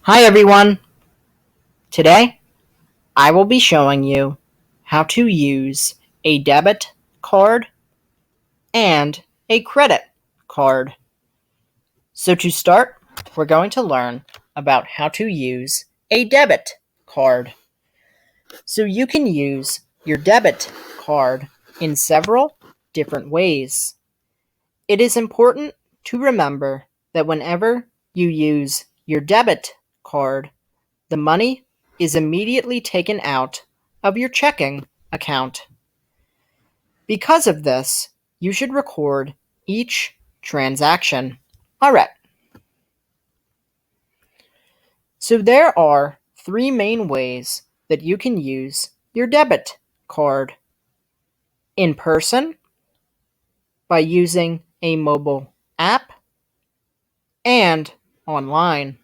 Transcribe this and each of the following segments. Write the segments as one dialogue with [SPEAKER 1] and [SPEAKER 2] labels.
[SPEAKER 1] Hi everyone! Today I will be showing you how to use a debit card and a credit card. So to start, we're going to learn about how to use a debit card. So you can use your debit card in several different ways. It is important to remember that whenever you use your debit card, the money is immediately taken out of your checking account. Because of this, you should record each transaction. Alright, so there are three main ways that you can use your debit card. In person, by using a mobile app, and online.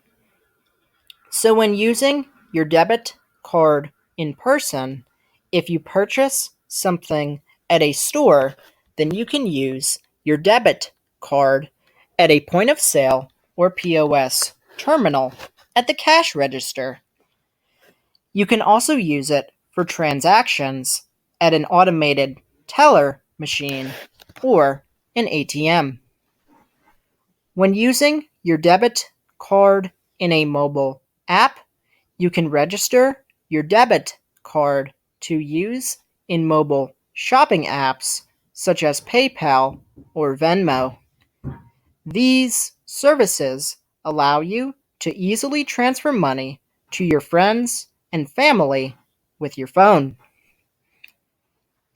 [SPEAKER 1] So when using your debit card in person, if you purchase something at a store, then you can use your debit card at a point of sale or POS terminal at the cash register. You can also use it for transactions at an automated teller machine or an ATM. When using your debit card in a mobile app, you can register your debit card to use in mobile shopping apps such as PayPal or Venmo. These services allow you to easily transfer money to your friends and family with your phone.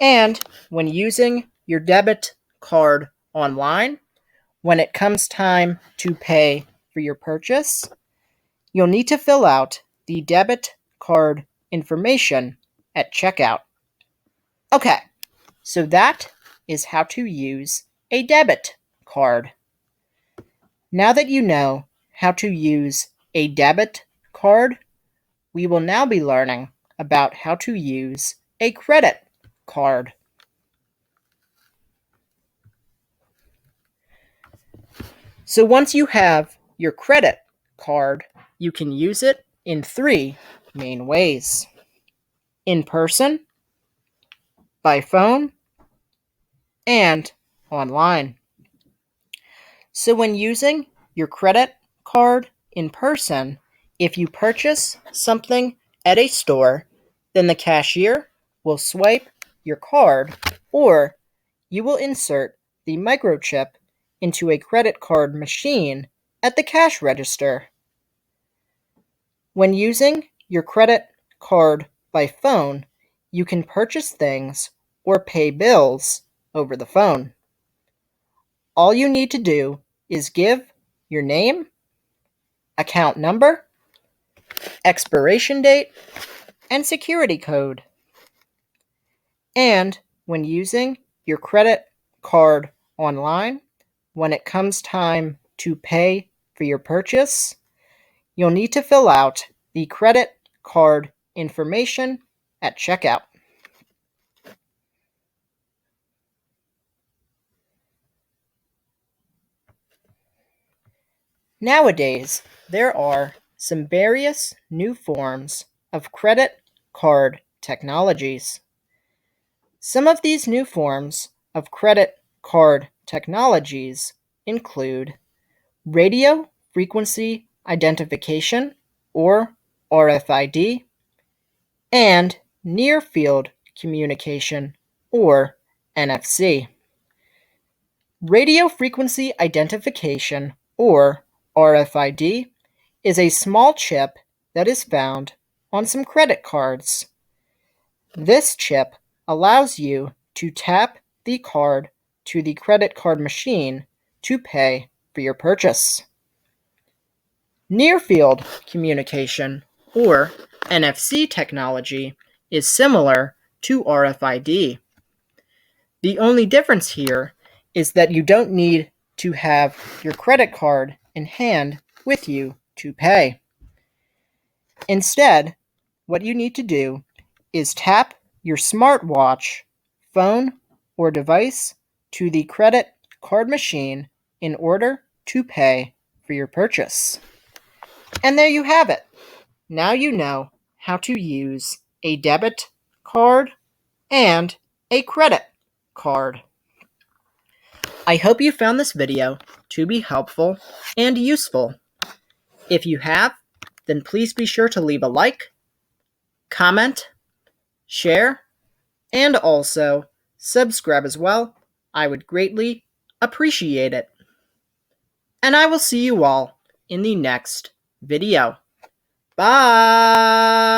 [SPEAKER 1] And when using your debit card online, when it comes time to pay for your purchase, you'll need to fill out the debit card information at checkout. Okay, so that is how to use a debit card. Now that you know how to use a debit card, we will now be learning about how to use a credit card. So once you have your credit card, you can use it in three main ways: in person, by phone, and online. So when using your credit card in person, if you purchase something at a store, then the cashier will swipe your card, or you will insert the microchip into a credit card machine at the cash register. When using your credit card by phone, you can purchase things or pay bills over the phone. All you need to do is give your name, account number, expiration date, and security code. And when using your credit card online, when it comes time to pay for your purchase, you'll need to fill out the credit card information at checkout. Nowadays, there are some various new forms of credit card technologies. Some of these new forms of credit card technologies include radio frequency identification, or RFID, and near field communication, or NFC. Radio frequency identification, or RFID, is a small chip that is found on some credit cards. This chip allows you to tap the card to the credit card machine to pay for your purchase. Near field communication, or NFC technology, is similar to RFID. The only difference here is that you don't need to have your credit card in hand with you to pay. Instead, what you need to do is tap your smartwatch, phone, or device to the credit card machine in order to pay for your purchase. And there you have it. Now you know how to use a debit card and a credit card. I hope you found this video to be helpful and useful. If you have, then please be sure to leave a like, comment, share, and also subscribe as well. I would greatly appreciate it. And I will see you all in the next video. Bye!